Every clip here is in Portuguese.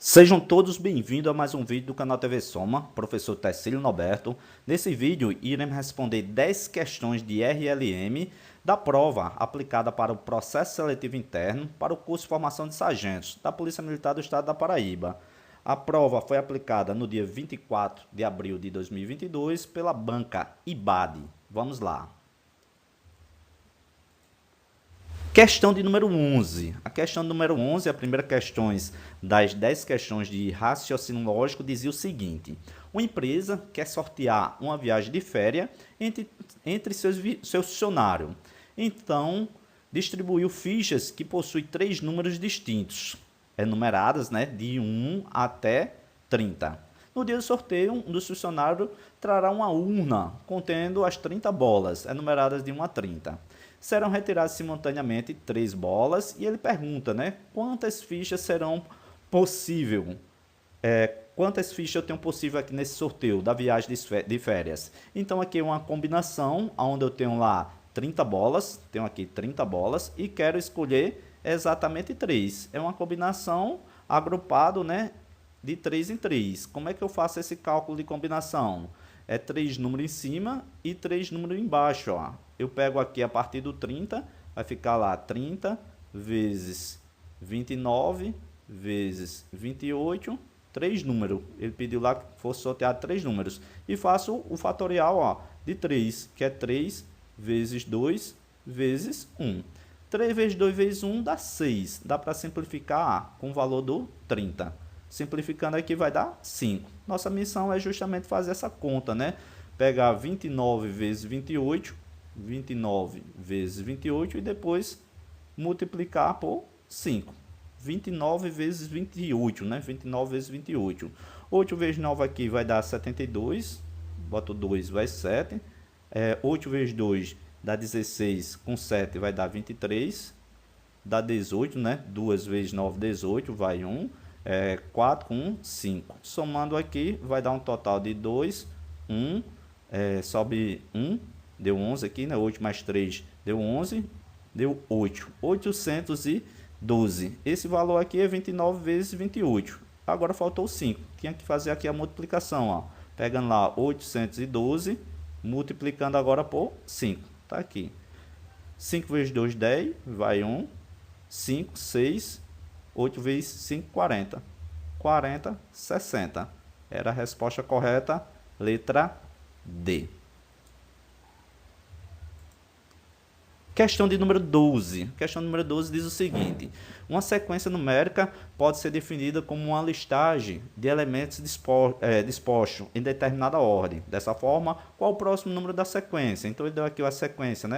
Sejam todos bem-vindos a mais um vídeo do canal TV Soma, professor Tecílio Norberto. Nesse vídeo, iremos responder 10 questões de RLM da prova aplicada para o processo seletivo interno para o curso de formação de sargentos da Polícia Militar do Estado da Paraíba. A prova foi aplicada no dia 24 de abril de 2022 pela banca IBAD. Vamos lá. Questão de número 11. A questão número 11, a primeira questão das 10 questões de raciocínio lógico, dizia o seguinte: uma empresa quer sortear uma viagem de férias entre seus funcionários. Então, distribuiu fichas que possuem 3 números distintos, enumeradas, de 1 até 30. No dia do sorteio, um dos funcionários trará uma urna contendo as 30 bolas, enumeradas de 1 a 30. Serão retiradas simultaneamente 3 bolas e ele pergunta, quantas fichas serão possível? Quantas fichas eu tenho possível aqui nesse sorteio da viagem de férias? Então aqui é uma combinação onde eu tenho lá 30 bolas, tenho aqui 30 bolas e quero escolher exatamente 3. É uma combinação agrupado, de 3 em 3. Como é que eu faço esse cálculo de combinação? É 3 números em cima e 3 números embaixo, ó. Eu pego aqui a partir do 30, vai ficar lá 30 vezes 29 vezes 28, 3 números. Ele pediu lá que fosse sorteado 3 números. E faço o fatorial de 3, que é 3 vezes 2 vezes 1. 3 vezes 2 vezes 1 dá 6. Dá para simplificar com o valor do 30. Simplificando aqui vai dar 5. Nossa missão é justamente fazer essa conta, Pegar 29 vezes 28, 29 vezes 28 e depois multiplicar por 5. 29 vezes 28, 29 vezes 28. 8 vezes 9 aqui vai dar 72. Boto 2, vai 7. 8 vezes 2 dá 16, com 7 vai dar 23. Dá 18, 2 vezes 9, 18, vai 1. 4 com 1, 5. Somando aqui, vai dar um total de 2, 1, sobe 1, deu 11 aqui, 8 mais 3 deu 11, deu 8. 812. Esse valor aqui é 29 vezes 28. Agora faltou 5. Tinha que fazer aqui a multiplicação, Pegando lá 812, multiplicando agora por 5. Tá aqui. 5 vezes 2, 10, vai 1. 5, 6, 8 vezes 5, 40. 40, 60. Era a resposta correta, letra D. Questão de número 12. Questão número 12 diz o seguinte: uma sequência numérica pode ser definida como uma listagem de elementos dispostos em determinada ordem. Dessa forma, qual o próximo número da sequência? Então, ele deu aqui a sequência,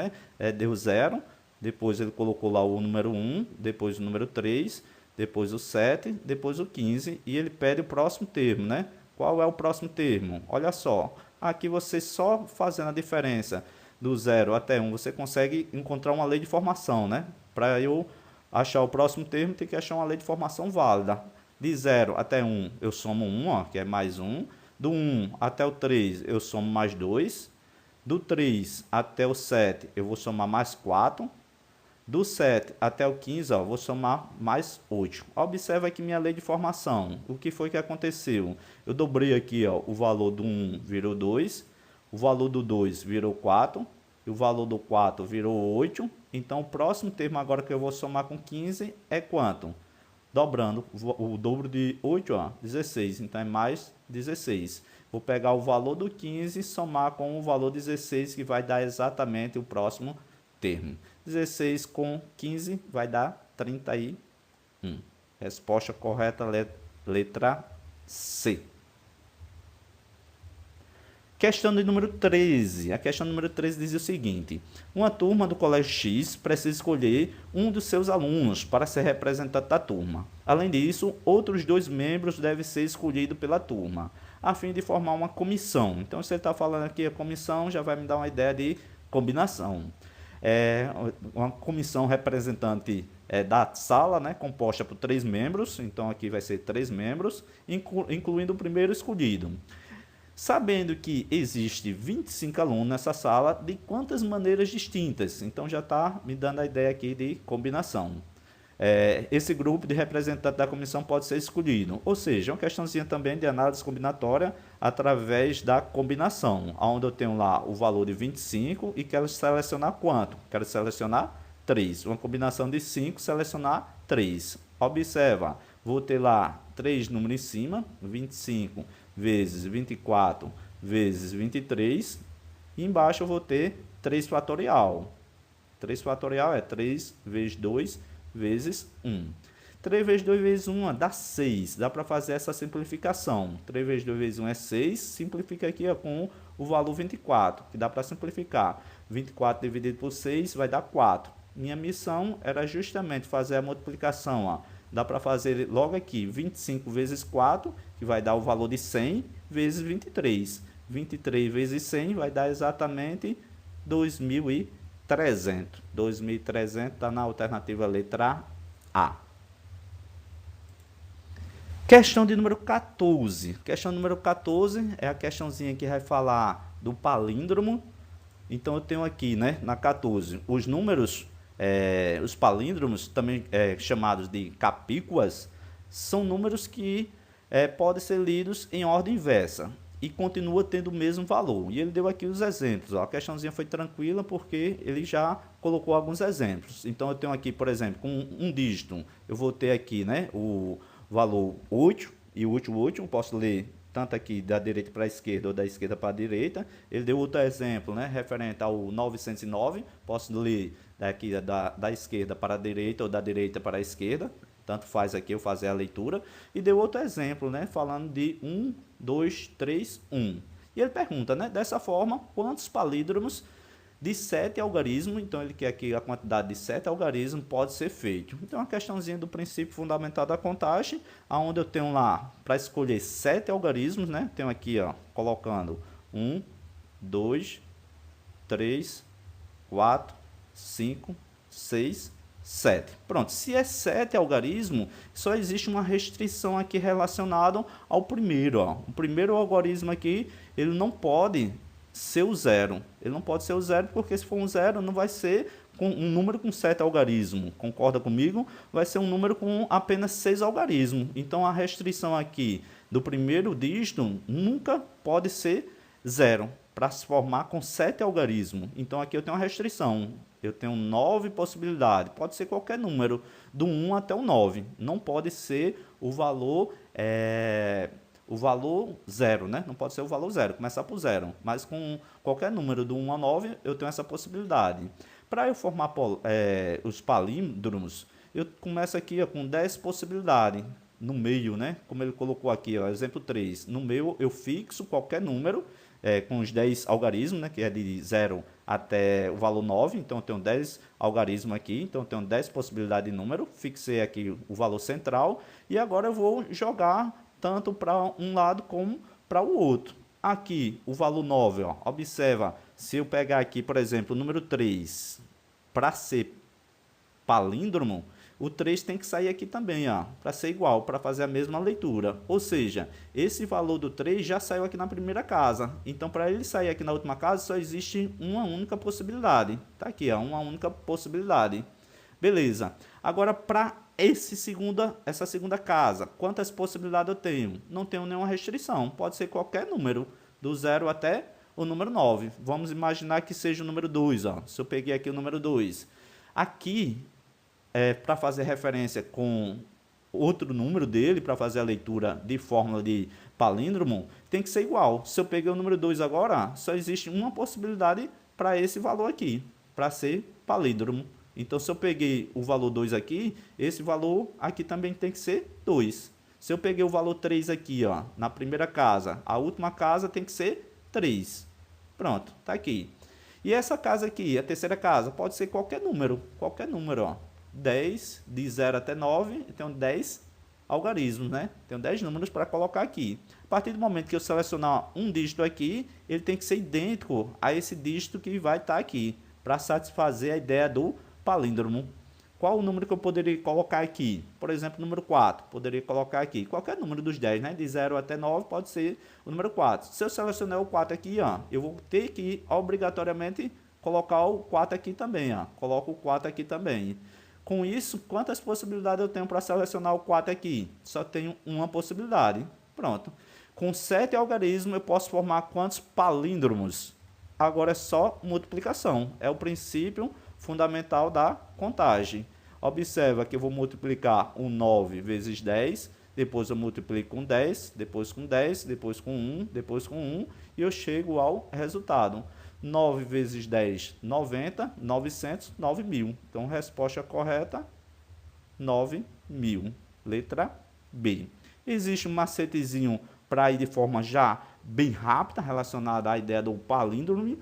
deu 0, depois ele colocou lá o número 1, depois o número 3, depois o 7, depois o 15, e ele pede o próximo termo, Qual é o próximo termo? Olha só, aqui você só fazendo a diferença do 0 até 1, você consegue encontrar uma lei de formação, Para eu achar o próximo termo, tem que achar uma lei de formação válida. De 0 até 1, eu somo 1, que é mais 1. Do 1 até o 3, eu somo mais 2. Do 3 até o 7, eu vou somar mais 4. Do 7 até o 15, vou somar mais 8. Observa aqui minha lei de formação. O que foi que aconteceu? Eu dobrei aqui, o valor do 1 virou 2, o valor do 2 virou 4, e o valor do 4 virou 8. Então, o próximo termo agora que eu vou somar com 15 é quanto? Dobrando o dobro de 8, 16. Então, é mais 16. Vou pegar o valor do 15 e somar com o valor 16, que vai dar exatamente o próximo termo. 16 com 15 vai dar 31. Resposta correta, letra C. Questão de número 13. A questão número 13 diz o seguinte: uma turma do colégio X precisa escolher um dos seus alunos para ser representante da turma. Além disso, outros 2 membros devem ser escolhidos pela turma, a fim de formar uma comissão. Então, se ele está falando aqui a comissão, já vai me dar uma ideia de combinação. Uma comissão representante da sala, composta por 3 membros. Então, aqui vai ser 3 membros, incluindo o primeiro escolhido. Sabendo que existe 25 alunos nessa sala, de quantas maneiras distintas? Então, já está me dando a ideia aqui de combinação. esse grupo de representantes da comissão pode ser escolhido. Ou seja, uma questãozinha também de análise combinatória através da combinação, onde eu tenho lá o valor de 25 e quero selecionar quanto? Quero selecionar 3. Uma combinação de 5, selecionar 3. Observa, vou ter lá 3 números em cima, 25 vezes 24 vezes 23. E embaixo eu vou ter 3 fatorial. 3 fatorial é 3 vezes 2 vezes 1. 3 vezes 2 vezes 1 dá 6. Dá para fazer essa simplificação. 3 vezes 2 vezes 1 é 6. Simplifica aqui com o valor 24, que dá para simplificar. 24 dividido por 6 vai dar 4. Minha missão era justamente fazer a multiplicação. Ó. Dá para fazer logo aqui 25 vezes 4, que vai dar o valor de 100, vezes 23. 23 vezes 100 vai dar exatamente 2.300. 2.300 está na alternativa letra A. Questão de número 14. Questão número 14 é a questãozinha que vai falar do palíndromo. Então, eu tenho aqui, né, na 14, os números, os palíndromos, também chamados de capícuas, são números que podem ser lidos em ordem inversa e continua tendo o mesmo valor. E ele deu aqui os exemplos. Ó. A questãozinha foi tranquila porque ele já colocou alguns exemplos. Então, eu tenho aqui, por exemplo, com um dígito, eu vou ter aqui, né, o valor 8 e o último, posso ler tanto aqui da direita para a esquerda ou da esquerda para a direita. Ele deu outro exemplo, né, referente ao 909, posso ler daqui da esquerda para a direita ou da direita para a esquerda, tanto faz aqui eu fazer a leitura. E deu outro exemplo, né, falando de 1, 2, 3, 1. E ele pergunta, né, dessa forma, quantos palíndromos de 7 algarismos, então ele quer aqui a quantidade de 7 algarismos pode ser feito. Então, uma questãozinha do princípio fundamental da contagem, onde eu tenho lá, para escolher 7 algarismos, né? Tenho aqui, ó, colocando 1, 2, 3, 4, 5, 6, 7. Pronto, se é 7 algarismos, só existe uma restrição aqui relacionada ao primeiro. Ó. O primeiro algarismo aqui, ele não pode ser o zero. Ele não pode ser o zero, porque se for um zero, não vai ser com um número com 7 algarismos. Concorda comigo? Vai ser um número com apenas 6 algarismos. Então, a restrição aqui do primeiro dígito nunca pode ser zero, para se formar com 7 algarismos. Então, aqui eu tenho uma restrição. Eu tenho 9 possibilidades. Pode ser qualquer número, do 1 até o 9. Não pode ser o valor zero, né? Não pode ser o valor zero, começar por zero. Mas com qualquer número do 1 a 9, eu tenho essa possibilidade. Para eu formar os palíndromos, eu começo aqui ó, com 10 possibilidades. No meio, né? Como ele colocou aqui, ó, exemplo 3. No meio, eu fixo qualquer número com os 10 algarismos, né? Que é de 0 até o valor 9. Então, eu tenho 10 algarismos aqui. Então, eu tenho 10 possibilidades de número. Fixei aqui o valor central. E agora eu vou jogar tanto para um lado como para o outro. Aqui, o valor 9, ó, observa, se eu pegar aqui, por exemplo, o número 3, para ser palíndromo, o 3 tem que sair aqui também, para ser igual, para fazer a mesma leitura. Ou seja, esse valor do 3 já saiu aqui na primeira casa. Então, para ele sair aqui na última casa, só existe uma única possibilidade. Está aqui, ó, uma única possibilidade. Beleza. Agora, para essa segunda casa, quantas possibilidades eu tenho? Não tenho nenhuma restrição. Pode ser qualquer número, do 0 até o número 9. Vamos imaginar que seja o número 2. Ó. Se eu peguei aqui o número 2. Aqui, para fazer referência com outro número dele, para fazer a leitura de fórmula de palíndromo, tem que ser igual. Se eu peguei o número 2 agora, só existe uma possibilidade para esse valor aqui, para ser palíndromo. Então, se eu peguei o valor 2 aqui, esse valor aqui também tem que ser 2. Se eu peguei o valor 3 aqui, ó, na primeira casa, a última casa tem que ser 3. Pronto, tá aqui. E essa casa aqui, a terceira casa, pode ser qualquer número, ó. 10, de 0 até 9, eu tenho 10 algarismos, né? Tenho 10 números para colocar aqui. A partir do momento que eu selecionar um dígito aqui, ele tem que ser idêntico a esse dígito que vai estar aqui, para satisfazer a ideia do palíndromo. Qual o número que eu poderia colocar aqui? Por exemplo, o número 4. Poderia colocar aqui. Qualquer número dos 10, né? De 0 até 9 pode ser o número 4. Se eu selecionar o 4 aqui, ó, eu vou ter que obrigatoriamente colocar o 4 aqui também. Ó. Coloco o 4 aqui também. Com isso, quantas possibilidades eu tenho para selecionar o 4 aqui? Só tenho uma possibilidade. Pronto. Com 7 algarismos, eu posso formar quantos palíndromos? Agora é só multiplicação. É o princípio fundamental da contagem. Observa que eu vou multiplicar o 9 vezes 10, depois eu multiplico com 10, depois com 10, depois com 1, depois com 1, e eu chego ao resultado. 9 vezes 10, 90, 900, 9.000. Então, resposta correta, 9.000. Letra B. Existe um macetezinho para ir de forma já bem rápida relacionada à ideia do palíndromo.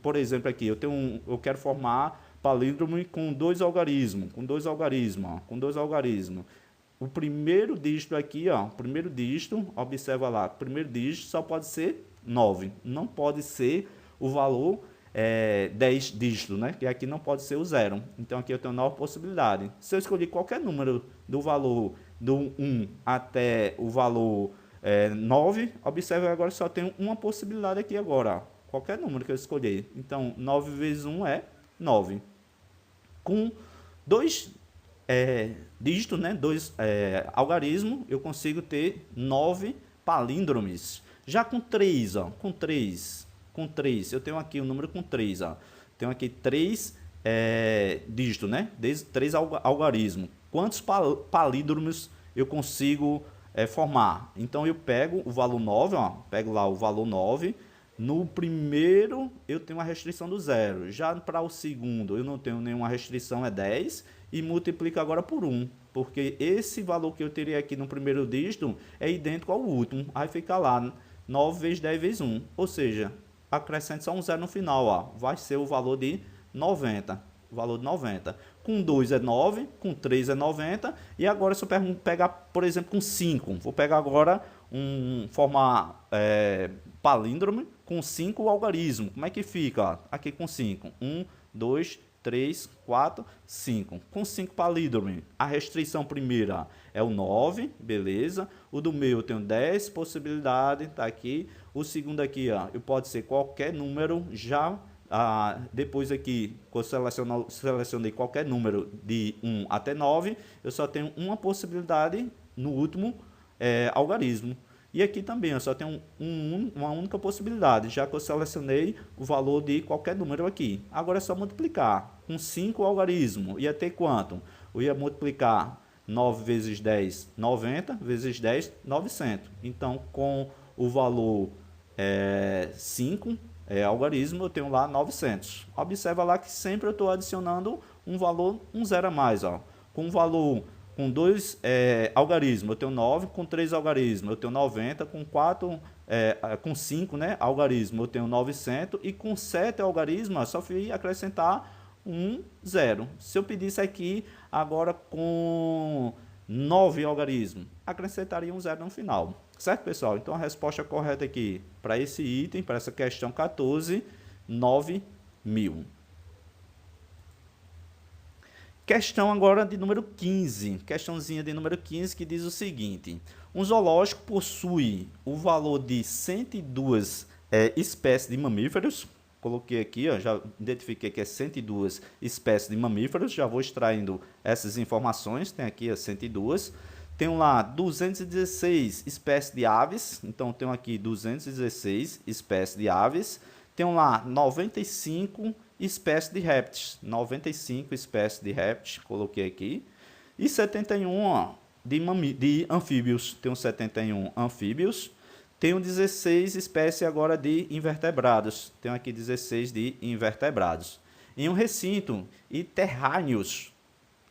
Por exemplo, aqui eu quero formar palíndromo com dois algarismos, O primeiro dígito aqui, ó, observa lá, o primeiro dígito só pode ser 9, não pode ser o valor 10 dígitos, né? Que aqui não pode ser o 0. Então aqui eu tenho 9 possibilidades. Se eu escolher qualquer número do valor do 1 até o valor 9, observe agora só tenho uma possibilidade aqui agora, ó. Qualquer número que eu escolher. Então 9 vezes 1 é 9. Com dois dígitos, né? Dois algarismos, eu consigo ter 9 palíndromos. Já com 3, ó, com 3, eu tenho aqui o número com 3, ó. Tenho aqui 3 dígitos, né? 3 algarismos. Quantos palíndromos eu consigo formar? Então eu pego o valor 9, ó, pego lá o valor 9. No primeiro eu tenho uma restrição do 0. Já para o segundo eu não tenho nenhuma restrição, é 10. E multiplico agora por 1. Porque esse valor que eu teria aqui no primeiro dígito é idêntico ao último. Aí fica lá 9 vezes 10 vezes 1. Ou seja, acrescente só um 0 no final, ó. Vai ser o valor de 90. O valor de 90. Com 2 é 9, com 3 é 90. E agora se eu pegar, por exemplo, com 5. Vou pegar agora formar palíndromo com 5 algarismos. Como é que fica? Ó? Aqui com 5. 1, 2, 3, 4, 5. Com 5 palíndromos, a restrição primeira é o 9, beleza. O do meio eu tenho 10 possibilidades, tá aqui. O segundo aqui, ó, eu pode ser qualquer número, já depois aqui, quando selecionei qualquer número de 1 até 9, eu só tenho uma possibilidade no último algarismo. E aqui também eu só tenho uma única possibilidade, já que eu selecionei o valor de qualquer número aqui. Agora é só multiplicar. Com 5 algarismos, ia ter quanto? Eu ia multiplicar 9 vezes 10, 90, vezes 10, 900. Então, com o valor 5 algarismo, eu tenho lá 900. Observa lá que sempre eu estou adicionando um valor, um zero a mais. Ó. Com valor... Com 2 algarismos, eu tenho 9, com 3 algarismos, eu tenho 90, com 4, com 5 algarismos, eu tenho 900, e com 7 algarismos, só fui acrescentar um 0. Se eu pedisse aqui, agora com 9 algarismos, acrescentaria um 0 no final. Certo, pessoal? Então, a resposta correta aqui, para esse item, para essa questão 14, 9.000. Questão agora de número 15, questãozinha de número 15 que diz o seguinte: um zoológico possui o valor de 102 espécies de mamíferos, coloquei aqui, ó, já identifiquei que é 102 espécies de mamíferos, já vou extraindo essas informações, tem aqui as 102, tenho lá 216 espécies de aves, então tenho aqui 216 espécies de aves, tenho lá 95 espécies de répteis, 95 espécies de répteis, coloquei aqui, e 71 de anfíbios, tenho 71 anfíbios, tenho 16 espécies agora de invertebrados, tenho aqui 16 de invertebrados. Em um recinto e terráneos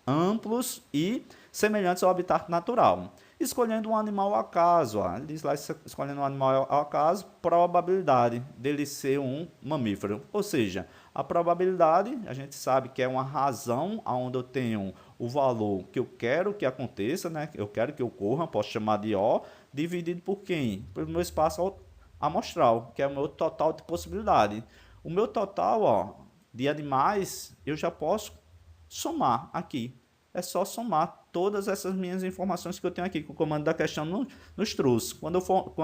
amplos e semelhantes ao habitat natural. Escolhendo um animal ao acaso, ó. Ele diz lá, escolhendo um animal ao acaso, probabilidade dele ser um mamífero. Ou seja, a probabilidade, a gente sabe que é uma razão onde eu tenho o valor que eu quero que aconteça, né? Eu quero que ocorra, posso chamar de O, dividido por quem? Pelo meu espaço amostral, que é o meu total de possibilidade. O meu total, ó, de animais, eu já posso somar aqui. É só somar todas essas minhas informações que eu tenho aqui, que o comando da questão nos trouxe. Quando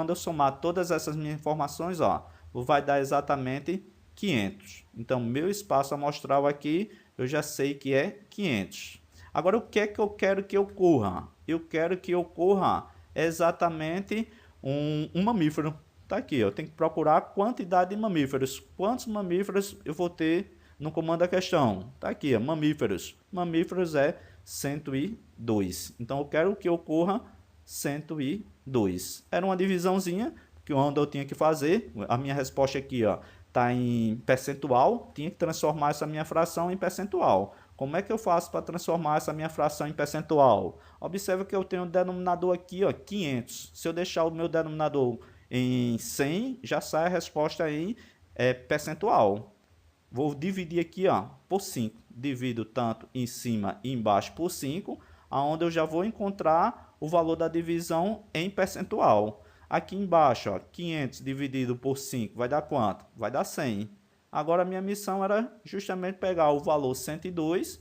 eu somar todas essas minhas informações, ó, vai dar exatamente 500. Então, meu espaço amostral aqui, eu já sei que é 500. Agora, o que é que eu quero que ocorra? Eu quero que ocorra exatamente um mamífero. Tá aqui, eu tenho que procurar a quantidade de mamíferos. Quantos mamíferos eu vou ter no comando da questão? Tá aqui, ó, mamíferos. Mamíferos é 102. Então, eu quero que ocorra 102. Era uma divisãozinha que onde eu tinha que fazer. A minha resposta aqui, ó, tá em percentual. Tinha que transformar essa minha fração em percentual. Como é que eu faço para transformar essa minha fração em percentual? Observa que eu tenho um denominador aqui, ó, 500. Se eu deixar o meu denominador em 100, já sai a resposta em percentual. Vou dividir aqui, ó, por 5. Divido tanto em cima e embaixo por 5, aonde eu já vou encontrar o valor da divisão em percentual. Aqui embaixo, ó, 500 dividido por 5 vai dar quanto? Vai dar 100. Agora, a minha missão era justamente pegar o valor 102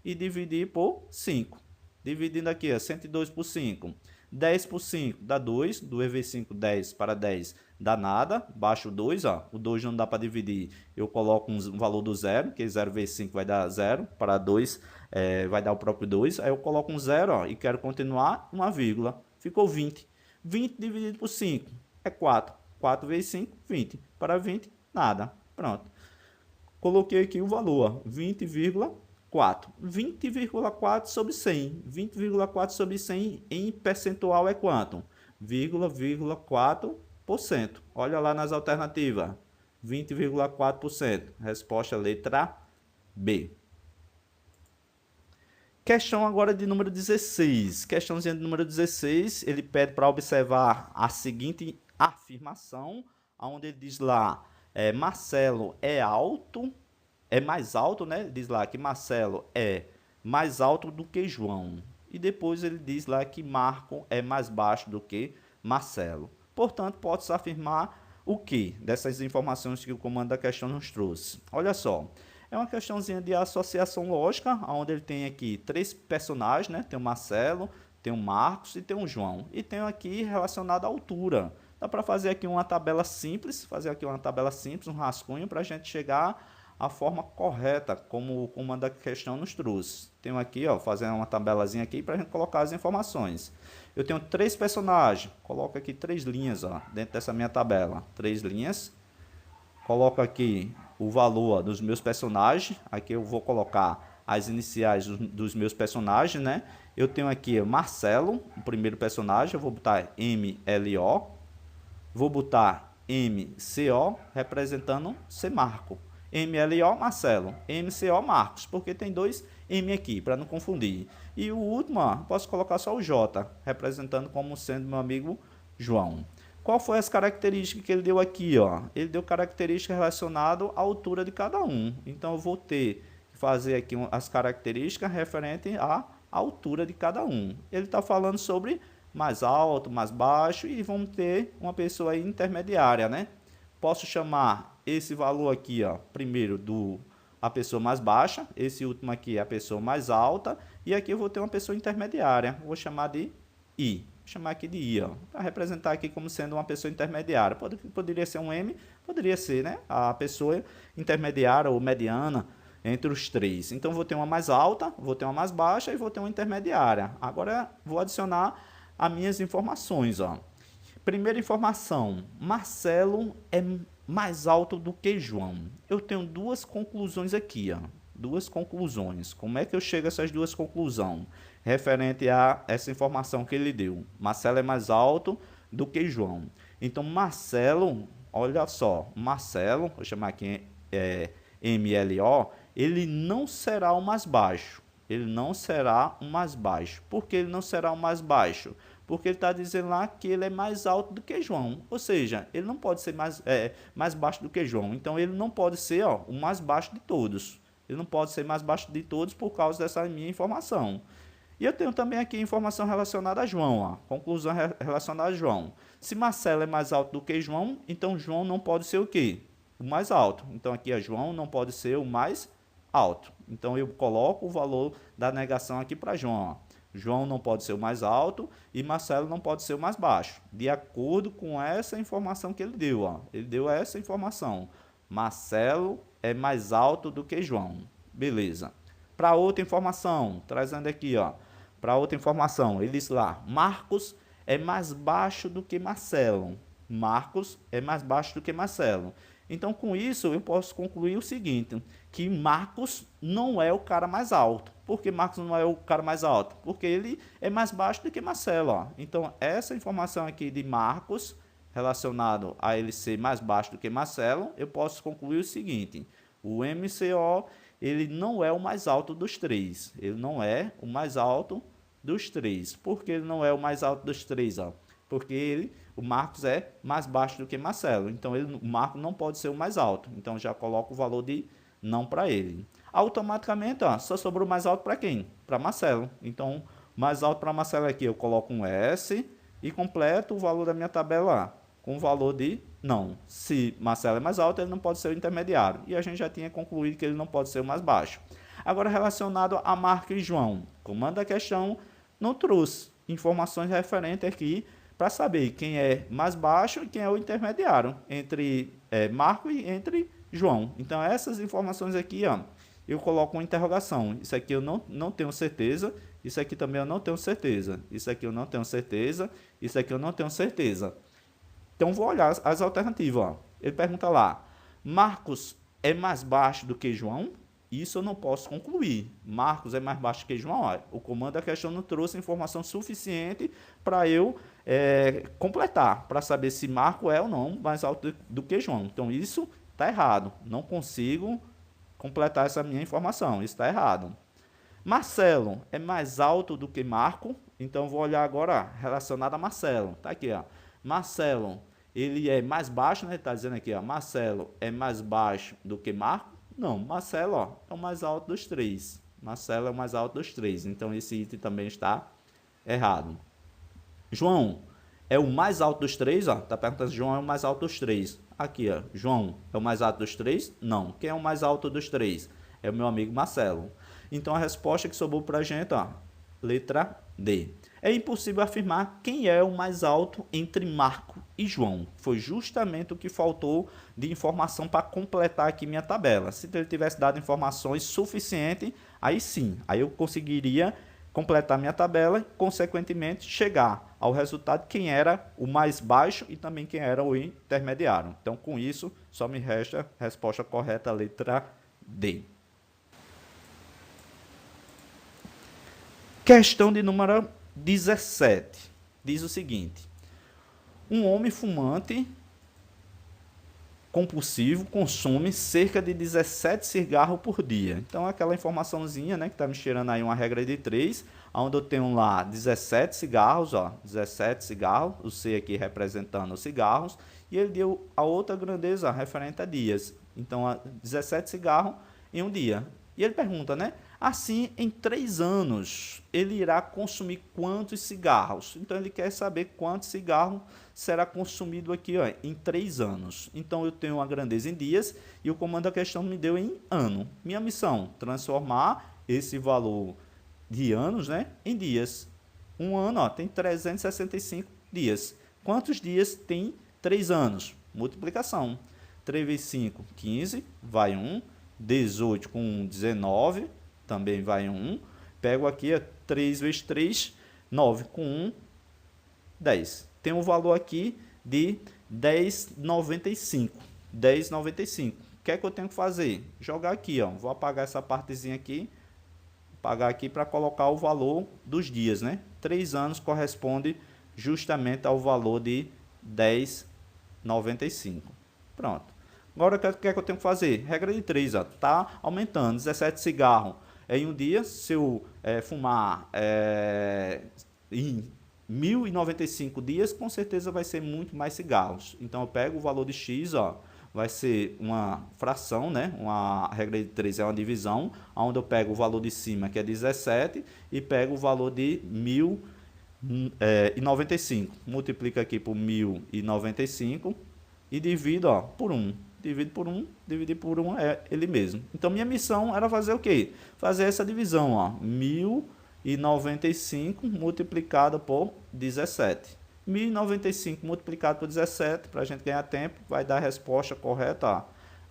e dividir por 5. Dividindo aqui, ó, 102 por 5. 10 por 5 dá 2. 2 vezes 5, 10 para 10 dá nada. Baixo o 2, ó. O 2 não dá para dividir. Eu coloco um valor do zero, que 0 vezes 5 vai dar 0. Para 2 vai dar o próprio 2. Aí eu coloco um 0, ó, e quero continuar uma vírgula. Ficou 20. 20 dividido por 5 é 4. 4 vezes 5, 20. Para 20, nada. Pronto. Coloquei aqui o valor, 20,4. 20,4 sobre 100. 20,4 sobre 100 em percentual é quanto? 0,4%. Olha lá nas alternativas. 20,4%. Resposta letra B. Questão agora de número 16. Questãozinha de número 16, ele pede para observar a seguinte afirmação, onde ele diz lá, Marcelo é alto, é mais alto, né? Diz lá que Marcelo é mais alto do que João. E depois ele diz lá que Marco é mais baixo do que Marcelo. Portanto, pode-se afirmar o que dessas informações que o comando da questão nos trouxe? Olha só. É uma questãozinha de associação lógica, onde ele tem aqui 3 personagens, né? Tem o Marcelo, tem o Marcos e tem o João. E tem aqui relacionado à altura. Dá para fazer aqui uma tabela simples, um rascunho, para a gente chegar à forma correta, como o comando da questão nos trouxe. Tenho aqui, ó, fazendo uma tabelazinha aqui para a gente colocar as informações. Eu tenho 3 personagens, coloco aqui 3 linhas, ó, dentro dessa minha tabela. 3 linhas. Coloco aqui o valor dos meus personagens. Aqui eu vou colocar as iniciais dos meus personagens, né? Eu tenho aqui Marcelo, o primeiro personagem. Eu vou botar MLO. Vou botar MCO, representando C Marco. MLO, Marcelo. MCO, Marcos, porque tem 2 M aqui, para não confundir. E o último, ó, posso colocar só o J, representando como sendo meu amigo João. Qual foi as características que ele deu aqui, ó? Ele deu características relacionadas à altura de cada um. Então, eu vou ter que fazer aqui as características referentes à altura de cada um. Ele está falando sobre mais alto, mais baixo, e vamos ter uma pessoa aí intermediária, né? Posso chamar esse valor aqui, ó, primeiro a pessoa mais baixa, esse último aqui é a pessoa mais alta, e aqui eu vou ter uma pessoa intermediária. Vou chamar de I. Vou chamar aqui de I, ó, para representar aqui como sendo uma pessoa intermediária. Poderia ser um M, poderia ser, né, a pessoa intermediária ou mediana entre os 3. Então, vou ter uma mais alta, vou ter uma mais baixa e vou ter uma intermediária. Agora, vou adicionar as minhas informações, ó. Primeira informação, Marcelo é mais alto do que João. Eu tenho 2 conclusões aqui, ó. 2 conclusões. Como é que eu chego a essas 2 conclusões? Referente a essa informação que ele deu. Marcelo é mais alto do que João. Então, Marcelo, olha só, Marcelo, vou chamar aqui MLO, ele não será o mais baixo. Ele não será o mais baixo. Por que ele não será o mais baixo? Porque ele está dizendo lá que ele é mais alto do que João. Ou seja, ele não pode ser mais baixo do que João. Então, ele não pode ser, ó, o mais baixo de todos. Ele não pode ser mais baixo de todos por causa dessa minha informação. E eu tenho também aqui informação relacionada a João, ó. Conclusão relacionada a João. Se Marcelo é mais alto do que João, então João não pode ser o quê? O mais alto. Então aqui é João não pode ser o mais alto. Então eu coloco o valor da negação aqui para João, ó. João não pode ser o mais alto e Marcelo não pode ser o mais baixo. De acordo com essa informação que ele deu, ó. Ele deu essa informação. Marcelo é mais alto do que João. Beleza. Para outra informação, trazendo aqui, ó, para outra informação, ele diz lá, Marcos é mais baixo do que Marcelo. Marcos é mais baixo do que Marcelo. Então, com isso, eu posso concluir o seguinte, que Marcos não é o cara mais alto. Por que Marcos não é o cara mais alto? Porque ele é mais baixo do que Marcelo. Ó. Então, essa informação aqui de Marcos, relacionado a ele ser mais baixo do que Marcelo, eu posso concluir o seguinte, o MCO, ele não é o mais alto dos três. Ele não é o mais alto dos três. Por que ele não é o mais alto dos três? Ó? Porque o Marcos é mais baixo do que Marcelo. Então, o Marcos não pode ser o mais alto. Então, já coloco o valor de não para ele. Automaticamente, ó, só sobrou o mais alto para quem? Para Marcelo. Então, mais alto para Marcelo aqui, eu coloco um S e completo o valor da minha tabela lá, com o valor de não. Se Marcelo é mais alto, ele não pode ser o intermediário. E a gente já tinha concluído que ele não pode ser o mais baixo. Agora, relacionado a Marco e João, comando da questão não trouxe informações referentes aqui para saber quem é mais baixo e quem é o intermediário entre Marco e entre João. Então, essas informações aqui, ó, eu coloco uma interrogação. Isso aqui eu não tenho certeza. Isso aqui também eu não tenho certeza. Isso aqui eu não tenho certeza. Isso aqui eu não tenho certeza. Então, vou olhar as alternativas. Ó. Ele pergunta lá, Marcos é mais baixo do que João? Isso eu não posso concluir. Marcos é mais baixo que João. Ó. O comando da questão não trouxe informação suficiente para eu completar, para saber se Marco é ou não mais alto do que João. Então, isso está errado. Não consigo completar essa minha informação. Isso está errado. Marcelo é mais alto do que Marco? Então, vou olhar agora relacionado a Marcelo. Está aqui, ó. Marcelo, ele é mais baixo, né? Está dizendo aqui, ó. Marcelo é mais baixo do que Marco? Não, Marcelo, ó, é o mais alto dos três. Marcelo é o mais alto dos três. Então, esse item também está errado. João é o mais alto dos três, ó. Tá perguntando se João é o mais alto dos três. Aqui, ó. João é o mais alto dos três? Não. Quem é o mais alto dos três? É o meu amigo Marcelo. Então, a resposta que sobrou para a gente, ó, letra D. É impossível afirmar quem é o mais alto entre Marco e João. Foi justamente o que faltou de informação para completar aqui minha tabela. Se ele tivesse dado informações suficientes, aí sim, aí eu conseguiria completar minha tabela e, consequentemente, chegar ao resultado de quem era o mais baixo e também quem era o intermediário. Então, com isso, só me resta a resposta correta, a letra D. Questão de número 17. Diz o seguinte. Um homem fumante compulsivo consome cerca de 17 cigarros por dia. Então, aquela informaçãozinha, né, que está me cheirando aí uma regra de 3, onde eu tenho lá 17 cigarros, ó, 17 cigarros, o C aqui representando os cigarros, e ele deu a outra grandeza referente a dias. Então, 17 cigarros em um dia. E ele pergunta, né? Assim, em 3 anos, ele irá consumir quantos cigarros? Então, ele quer saber quantos cigarros será consumido aqui, ó, em 3 anos. Então, eu tenho uma grandeza em dias e o comando da questão me deu em ano. Minha missão, transformar esse valor de anos, né, em dias. Um ano, ó, tem 365 dias. Quantos dias tem 3 anos? Multiplicação. 3 vezes 5, 15, vai 1. 18 com 1, 19, também vai 1. Pego aqui, 3 vezes 3, 9 com 1, 10. Tem um valor aqui de 10,95. 10,95. O que é que eu tenho que fazer? Jogar aqui, ó. Vou apagar essa partezinha aqui. Apagar aqui para colocar o valor dos dias, né? 3 anos corresponde justamente ao valor de 10,95. Pronto. Agora, o que é que eu tenho que fazer? Regra de 3, ó. Tá aumentando. 17 cigarros em um dia. Se eu fumar em 1.095 dias, com certeza vai ser muito mais cigarros. Então, eu pego o valor de X, ó. Vai ser uma fração, né? Uma regra de 3 é uma divisão, onde eu pego o valor de cima, que é 17, e pego o valor de 1.095. Multiplica aqui por 1.095 e divido, ó, por 1. Dividir por 1 é ele mesmo. Então, minha missão era fazer o quê? Fazer essa divisão, ó, 1.095 multiplicado por 17. 1.095 multiplicado por 17, para a gente ganhar tempo, vai dar a resposta correta, ó,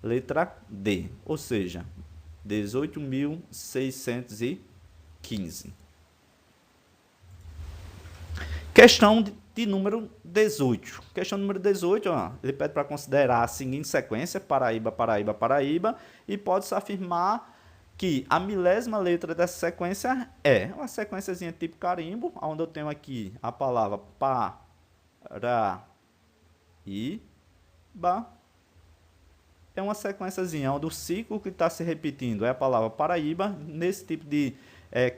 letra D. Ou seja, 18.615. Questão de número 18. Questão número 18, ó, ele pede para considerar a seguinte sequência: Paraíba, Paraíba, Paraíba, e pode-se afirmar que a milésima letra dessa sequência é uma sequenciazinha tipo carimbo, onde eu tenho aqui a palavra Paraíba. É uma sequenciazinha onde o ciclo que está se repetindo é a palavra Paraíba. Nesse tipo de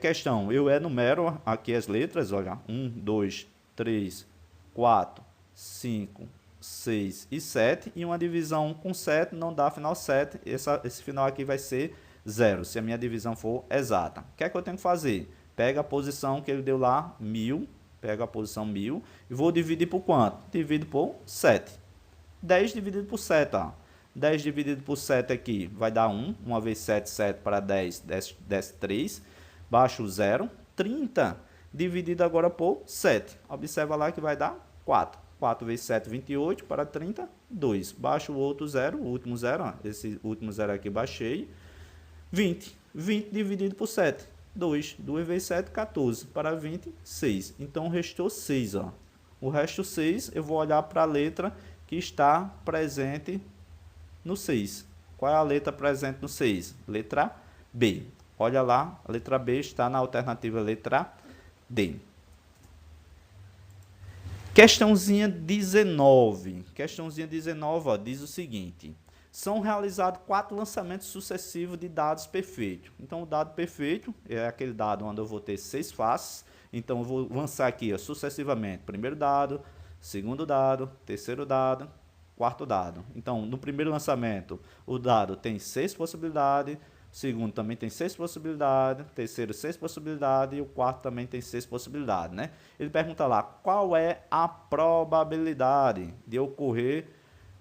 questão, eu enumero aqui as letras, olha, 1, 2, 3, 4, 5, 6 e 7, e uma divisão com 7 não dá final 7, esse final aqui vai ser 0, se a minha divisão for exata. O que é que eu tenho que fazer? Pega a posição que ele deu lá, 1000, pega a posição 1000, e vou dividir por quanto? Divido por 7. 10 dividido por 7, ó. 10 dividido por 7 aqui vai dar 1, 1 vezes 7, 7 para 10, 10, 3, baixo 0, 30 dividido agora por 7, observa lá que vai dar 4, 4 vezes 7, 28, para 30, 2, baixo o outro 0, o último 0, ó. Esse último 0 aqui baixei, 20, 20 dividido por 7, 2, 2 vezes 7, 14, para 20, 6, então restou 6, ó. O resto 6, eu vou olhar para a letra que está presente no 6. Qual é a letra presente no 6? Letra B. Olha lá, a letra B está na alternativa letra D. Questãozinha 19. Questãozinha 19, ó, diz o seguinte: são realizados 4 lançamentos sucessivos de dados perfeitos. Então, o dado perfeito é aquele dado onde eu vou ter 6 faces. Então, eu vou lançar aqui, ó, sucessivamente, primeiro dado, segundo dado, terceiro dado, quarto dado. Então, no primeiro lançamento, o dado tem 6 possibilidades, o segundo também tem 6 possibilidades, o terceiro 6 possibilidades e o quarto também tem 6 possibilidades, né? Ele pergunta lá, qual é a probabilidade de ocorrer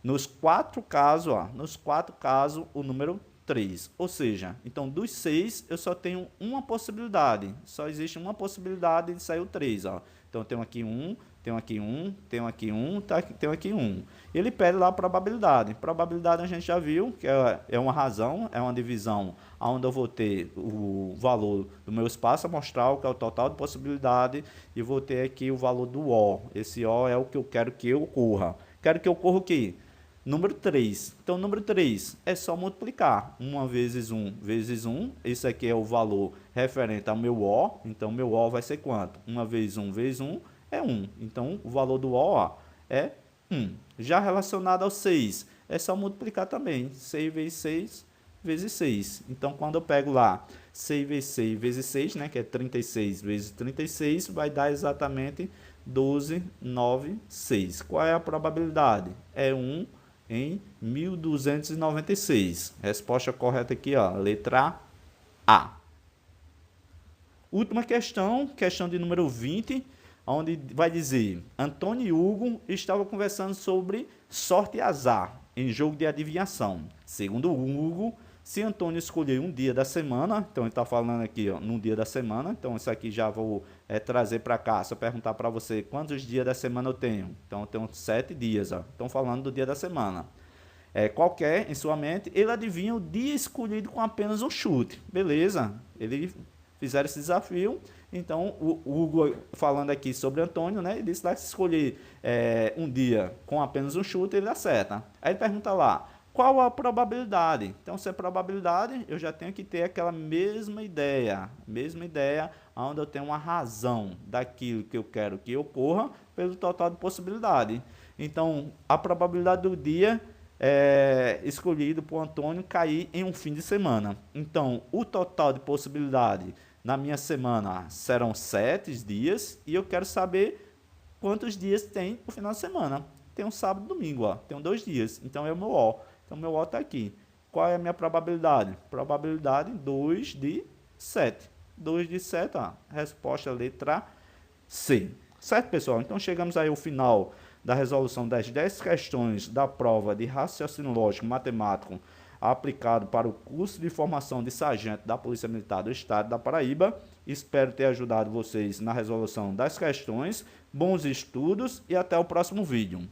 nos 4 casos, ó, nos 4 casos, o número 3. Ou seja, então dos 6 eu só tenho uma possibilidade, só existe uma possibilidade de sair o 3, ó. Então, eu tenho aqui 1, tenho aqui 1, tenho aqui 1, tenho aqui 1. Ele pede lá a probabilidade. Probabilidade a gente já viu, que é uma razão, é uma divisão onde eu vou ter o valor do meu espaço amostral, que é o total de possibilidade, e vou ter aqui o valor do O. Esse O é o que eu quero que ocorra. Quero que ocorra o quê? Número 3. Então, número 3 é só multiplicar. 1 vezes 1 vezes 1. Esse aqui é o valor referente ao meu O. Então, meu O vai ser quanto? 1 vezes 1 vezes 1 é 1. Então, o valor do O, ó, é 1. Já relacionado ao 6, é só multiplicar também. 6 vezes 6 vezes 6. Então, quando eu pego lá 6 vezes 6 vezes 6, né, que é 36 vezes 36, vai dar exatamente 1296. Qual é a probabilidade? É 1 em 1296. Resposta correta aqui, ó, letra A. Última questão, questão de número 20, onde vai dizer: Antônio e Hugo estavam conversando sobre sorte e azar em jogo de adivinhação. Segundo Hugo, se Antônio escolher um dia da semana, então ele está falando aqui, ó, num dia da semana, então isso aqui já vou trazer para cá. Se eu perguntar para você quantos dias da semana eu tenho, então eu tenho 7 dias, ó. Estão falando do dia da semana. Qualquer em sua mente, ele adivinha o dia escolhido com apenas um chute. Beleza, ele fizeram esse desafio. Então, o Hugo falando aqui sobre Antônio, né? Ele disse lá que se escolher um dia com apenas um chute, ele acerta. Aí ele pergunta lá, qual a probabilidade? Então, se é probabilidade, eu já tenho que ter aquela mesma ideia, onde eu tenho uma razão daquilo que eu quero que ocorra pelo total de possibilidade. Então, a probabilidade do dia escolhido por Antônio cair em um fim de semana. Então, o total de possibilidade na minha semana serão 7 dias e eu quero saber quantos dias tem o final de semana. Tem um sábado e domingo, ó. Tem 2 dias. Então, é o meu O. Então, meu O está aqui. Qual é a minha probabilidade? Probabilidade 2 de 7. 2 de 7, ó. Resposta letra C. Certo, pessoal? Então, chegamos aí ao final da resolução das 10 questões da prova de raciocínio lógico matemático aplicado para o curso de formação de sargento da Polícia Militar do Estado da Paraíba. Espero ter ajudado vocês na resolução das questões. Bons estudos e até o próximo vídeo.